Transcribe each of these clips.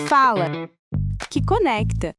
Fala, que conecta.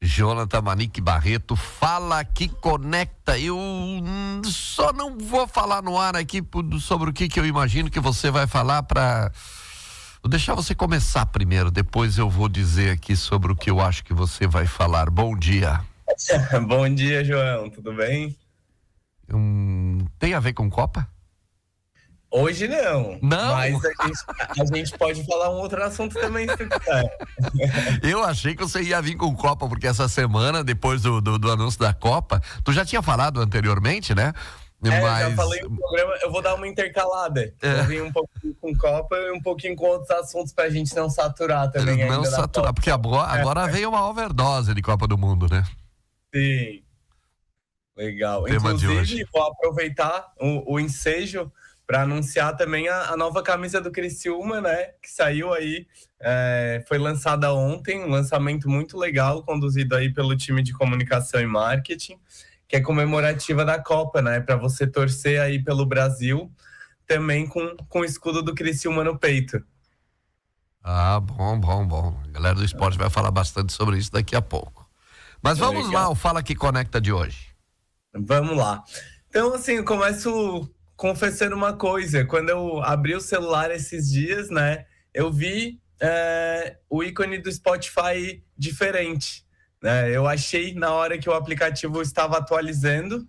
Jonathan Manique Barreto, fala que conecta. Eu só não vou falar no ar aqui sobre o que eu imagino que você vai falar Vou deixar você começar primeiro, depois eu vou dizer aqui sobre o que eu acho que você vai falar. Bom dia. Bom dia, João. Tudo bem? Tem a ver com Copa? Hoje não. Não? Mas a gente pode falar um outro assunto também, se quiser. Eu achei que você ia vir com Copa, porque essa semana, depois do anúncio da Copa, tu já tinha falado anteriormente, né? Já falei no programa, eu vou dar uma intercalada. Vou vir um pouquinho com Copa e um pouquinho com outros assuntos pra gente não saturar também. Não saturar, porque agora veio uma overdose de Copa do Mundo, né? Sim. Legal. Tema de hoje. Inclusive, vou aproveitar o ensejo para anunciar também a nova camisa do Criciúma, né? Que saiu aí, foi lançada ontem, um lançamento muito legal, conduzido aí pelo time de comunicação e marketing, que é comemorativa da Copa, né? Para você torcer aí pelo Brasil, também com o escudo do Criciúma no peito. Ah, bom. A galera do esporte vai falar bastante sobre isso daqui a pouco. Mas vamos lá, o Fala que Conecta de hoje. Vamos lá. Então, assim, eu começo confessando uma coisa. Quando eu abri o celular esses dias, né, eu vi o ícone do Spotify diferente, né? Eu achei na hora que o aplicativo estava atualizando.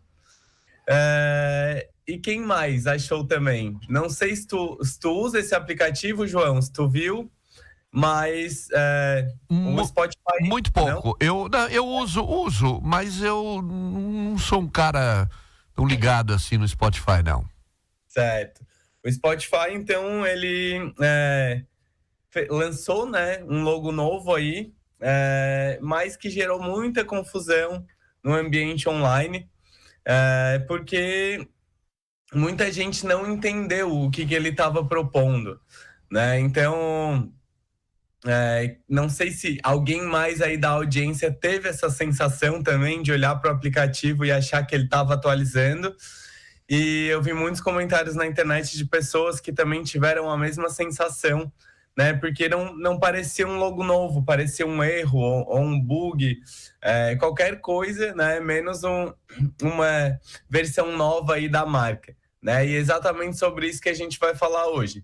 E quem mais achou também? Não sei se tu usa esse aplicativo, João, se tu viu, mas o Spotify... Muito pouco. Eu uso, mas eu não sou um cara tão ligado assim no Spotify, não. Certo. O Spotify, então, ele lançou, né, um logo novo aí, mas que gerou muita confusão no ambiente online, porque muita gente não entendeu o que ele estava propondo, né? Então, não sei se alguém mais aí da audiência teve essa sensação também de olhar para o aplicativo e achar que ele estava atualizando. E eu vi muitos comentários na internet de pessoas que também tiveram a mesma sensação, né? Porque não parecia um logo novo, parecia um erro ou um bug, qualquer coisa, né? Menos uma versão nova aí da marca, né? E é exatamente sobre isso que a gente vai falar hoje.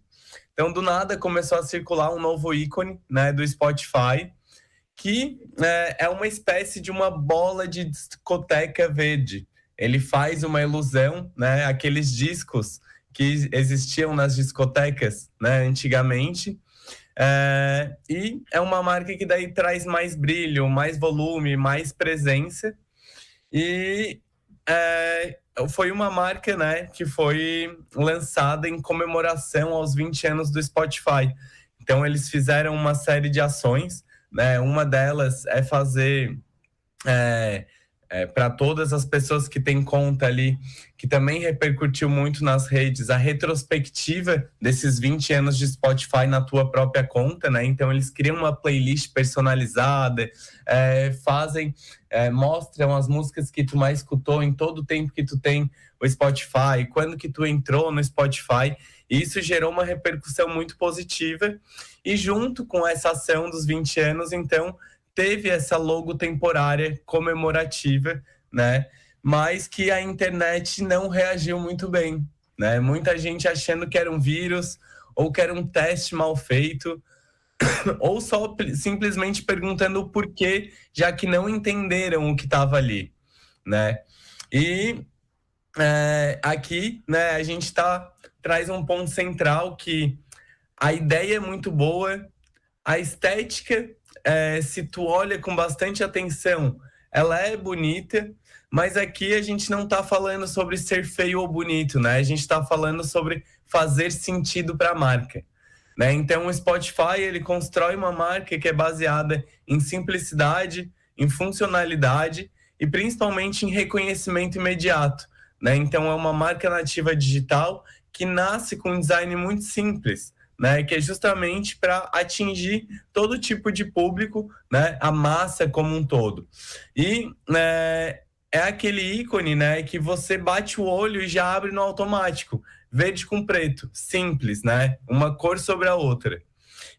Então, do nada, começou a circular um novo ícone, né, do Spotify, que é uma espécie de uma bola de discoteca verde. Ele faz uma ilusão, né? Aqueles discos que existiam nas discotecas, né, antigamente. E é uma marca que daí traz mais brilho, mais volume, mais presença. E foi uma marca, né, que foi lançada em comemoração aos 20 anos do Spotify. Então, eles fizeram uma série de ações, né? Uma delas é fazer... para todas as pessoas que têm conta ali, que também repercutiu muito nas redes, a retrospectiva desses 20 anos de Spotify na tua própria conta, né? Então, eles criam uma playlist personalizada, mostram as músicas que tu mais escutou em todo o tempo que tu tem o Spotify, quando que tu entrou no Spotify. E isso gerou uma repercussão muito positiva. E junto com essa ação dos 20 anos, então, teve essa logo temporária comemorativa, né? Mas que a internet não reagiu muito bem, né? Muita gente achando que era um vírus, ou que era um teste mal feito, ou só simplesmente perguntando o porquê, já que não entenderam o que estava ali, né? E aqui, né, a gente traz um ponto central que a ideia é muito boa, a estética, se tu olha com bastante atenção, ela é bonita, mas aqui a gente não está falando sobre ser feio ou bonito, né? A gente está falando sobre fazer sentido para a marca, né? Então, o Spotify, ele constrói uma marca que é baseada em simplicidade, em funcionalidade e principalmente em reconhecimento imediato, né? Então, é uma marca nativa digital que nasce com um design muito simples, né, que é justamente para atingir todo tipo de público, né, a massa como um todo. E é aquele ícone, né, que você bate o olho e já abre no automático. verde com preto, simples, né? Uma cor sobre a outra.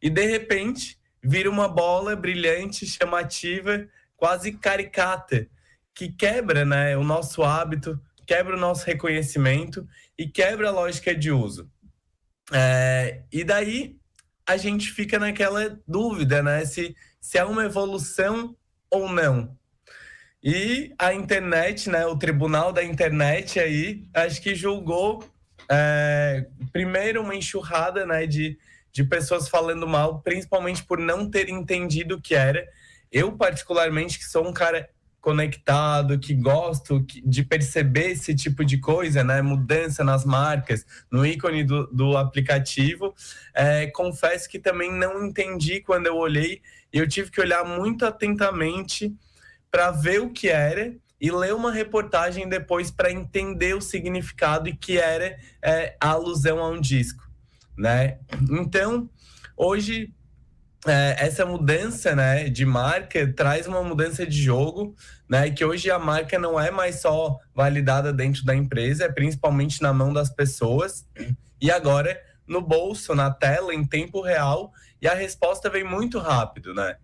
E de repente vira uma bola brilhante, chamativa, quase caricata, que quebra, né, o nosso hábito, quebra o nosso reconhecimento e quebra a lógica de uso. E daí a gente fica naquela dúvida, né, se é uma evolução ou não. E a internet, né, o tribunal da internet aí, acho que julgou primeiro uma enxurrada, né, de pessoas falando mal, principalmente por não ter entendido o que era. Eu, particularmente, que sou um cara conectado, que gosto de perceber esse tipo de coisa, né, mudança nas marcas, no ícone do aplicativo, confesso que também não entendi quando eu olhei, e eu tive que olhar muito atentamente para ver o que era e ler uma reportagem depois para entender o significado e que era a alusão a um disco, né? Então, hoje, essa mudança, né, de marca traz uma mudança de jogo, né, que hoje a marca não é mais só validada dentro da empresa, é principalmente na mão das pessoas e agora no bolso, na tela, em tempo real, e a resposta vem muito rápido, né?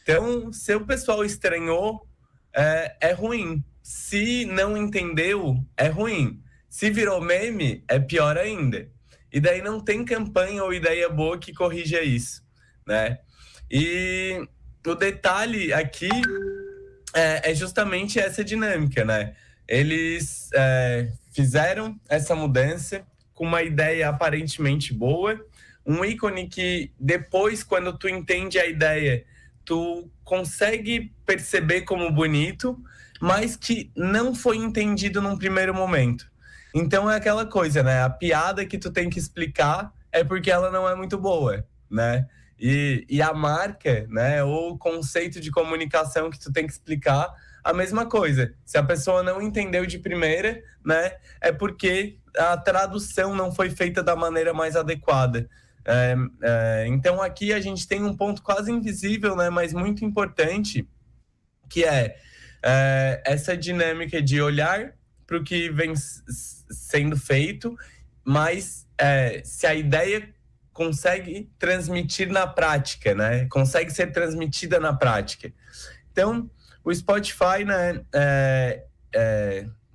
Então, se o pessoal estranhou, é ruim. Se não entendeu, é ruim. Se virou meme, é pior ainda. E daí não tem campanha ou ideia boa que corrija isso, né? E o detalhe aqui é justamente essa dinâmica, né? Eles fizeram essa mudança com uma ideia aparentemente boa, um ícone que depois, quando tu entende a ideia, tu consegue perceber como bonito, mas que não foi entendido num primeiro momento. Então é aquela coisa, né? A piada que tu tem que explicar é porque ela não é muito boa, né? E a marca, né? Ou o conceito de comunicação que tu tem que explicar, a mesma coisa. Se a pessoa não entendeu de primeira, né? É porque a tradução não foi feita da maneira mais adequada. Então aqui a gente tem um ponto quase invisível, né? Mas muito importante, que essa dinâmica de olhar para o que vem sendo feito, mas se a ideia consegue transmitir na prática, né? Consegue ser transmitida na prática. Então, o Spotify, né,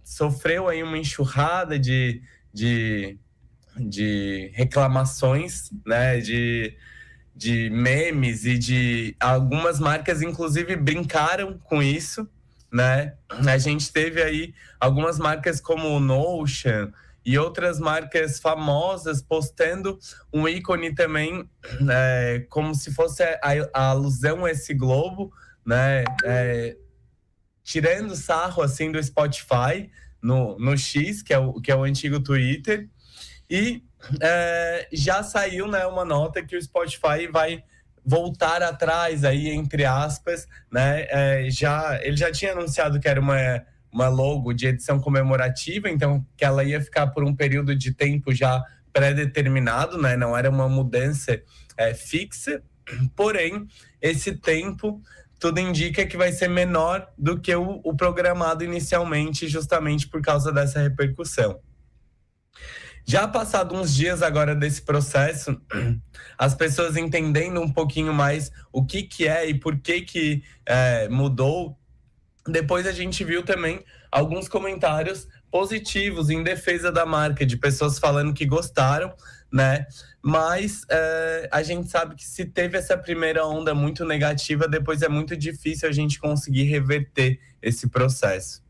sofreu aí uma enxurrada de reclamações, né, de memes e de algumas marcas, inclusive, brincaram com isso, né? A gente teve aí algumas marcas como o Notion e outras marcas famosas postando um ícone também, como se fosse a alusão a esse globo, né? Tirando sarro assim do Spotify no X, que é o antigo Twitter. E já saiu, né, uma nota que o Spotify vai voltar atrás aí, entre aspas, né? Ele já tinha anunciado que era uma logo de edição comemorativa, então que ela ia ficar por um período de tempo já pré-determinado, né? Não era uma mudança fixa, porém, esse tempo tudo indica que vai ser menor do que o programado inicialmente, justamente por causa dessa repercussão. Já passado uns dias agora desse processo, as pessoas entendendo um pouquinho mais o que é e por que mudou, depois a gente viu também alguns comentários positivos em defesa da marca, de pessoas falando que gostaram, né? Mas a gente sabe que se teve essa primeira onda muito negativa, depois é muito difícil a gente conseguir reverter esse processo.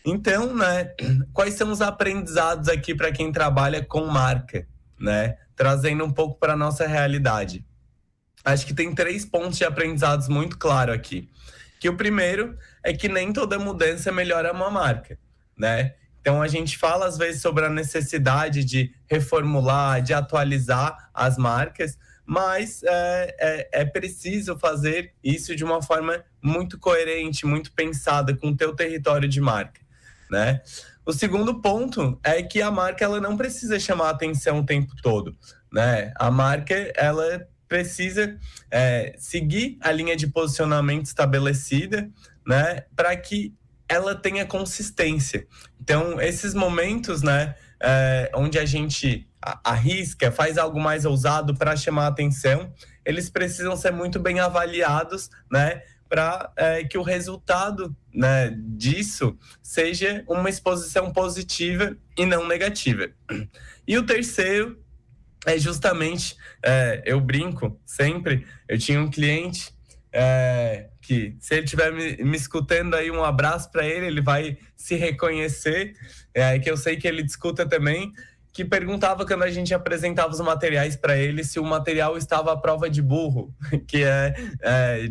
Então, né, quais são os aprendizados aqui para quem trabalha com marca, né? Trazendo um pouco para a nossa realidade. Acho que tem 3 pontos de aprendizados muito claros aqui. Que o primeiro é que nem toda mudança melhora uma marca, né? Então, a gente fala às vezes sobre a necessidade de reformular, de atualizar as marcas, mas é preciso fazer isso de uma forma muito coerente, muito pensada com o teu território de marca, né? O segundo ponto é que a marca ela não precisa chamar a atenção o tempo todo, né? A marca ela precisa seguir a linha de posicionamento estabelecida, né? Para que ela tenha consistência. Então, esses momentos, né, onde a gente arrisca, faz algo mais ousado para chamar a atenção, eles precisam ser muito bem avaliados, né, para que o resultado, né, disso seja uma exposição positiva e não negativa. E o terceiro é justamente, eu brinco sempre, eu tinha um cliente que, se ele estiver me escutando aí, um abraço para ele, ele vai se reconhecer, que eu sei que ele escuta também, que perguntava quando a gente apresentava os materiais para ele se o material estava à prova de burro, que é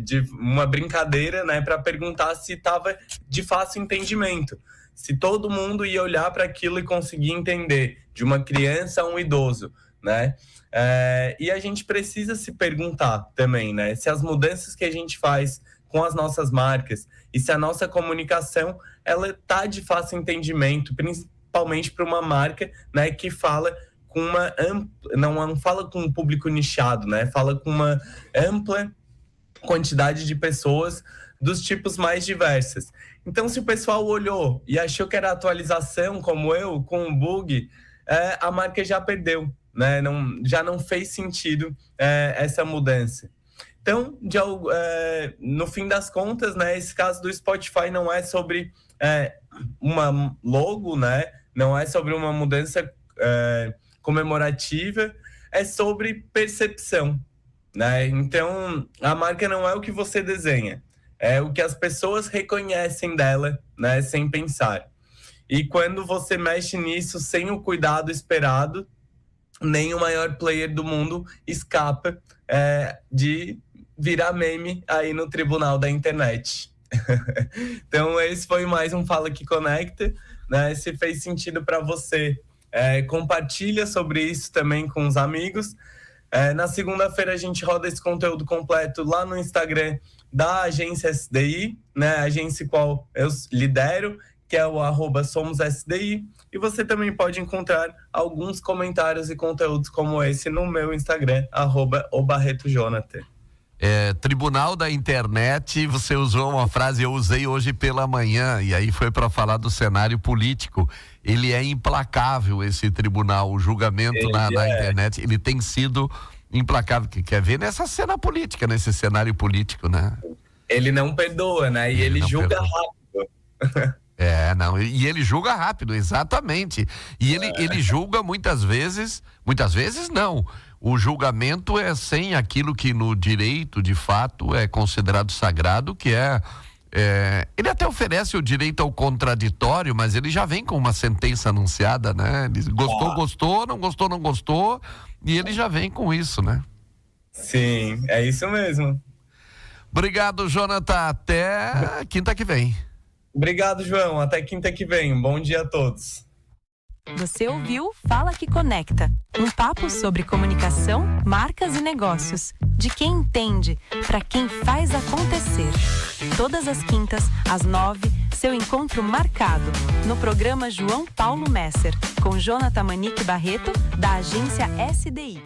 de uma brincadeira, né, para perguntar se estava de fácil entendimento, se todo mundo ia olhar para aquilo e conseguir entender, de uma criança a um idoso, né? E a gente precisa se perguntar também, né, se as mudanças que a gente faz com as nossas marcas e se a nossa comunicação ela tá de fácil entendimento, principalmente para uma marca, né, que fala com não fala com um público nichado, né, fala com uma ampla quantidade de pessoas dos tipos mais diversos. Então, se o pessoal olhou e achou que era atualização, como eu, com um bug, a marca já perdeu, né, já não fez sentido essa mudança. Então, no fim das contas, né, esse caso do Spotify não é sobre uma logo, né, não é sobre uma mudança comemorativa, é sobre percepção, né? Então, a marca não é o que você desenha, é o que as pessoas reconhecem dela, né, sem pensar. E quando você mexe nisso sem o cuidado esperado, nem o maior player do mundo escapa de virar meme aí no tribunal da internet. Então, esse foi mais um Fala Que Conecta, né? Se fez sentido para você, compartilha sobre isso também com os amigos. Na segunda-feira a gente roda esse conteúdo completo lá no Instagram da agência SDI, né? A agência qual eu lidero, que é o @SomosSDI. E você também pode encontrar alguns comentários e conteúdos como esse no meu Instagram, @obarretojonathan. Tribunal da Internet, você usou uma frase, eu usei hoje pela manhã, e aí foi para falar do cenário político. Ele é implacável, esse tribunal, o julgamento na internet, ele tem sido implacável. Que quer ver nessa cena política, nesse cenário político, né? Ele não perdoa, né? E ele julga rápido. E ele julga rápido, exatamente. E ele julga muitas vezes não. O julgamento é sem aquilo que no direito, de fato, é considerado sagrado, que ele até oferece o direito ao contraditório, mas ele já vem com uma sentença anunciada, né? Ele gostou, não gostou, e ele já vem com isso, né? Sim, é isso mesmo. Obrigado, Jonathan. Até quinta que vem. Obrigado, João. Até quinta que vem. Bom dia a todos. Você ouviu Fala Que Conecta, um papo sobre comunicação, marcas e negócios, de quem entende, para quem faz acontecer. Todas as quintas, às 9, seu encontro marcado, no programa João Paulo Messer, com Jonathan Manique Barreto, da agência SDI.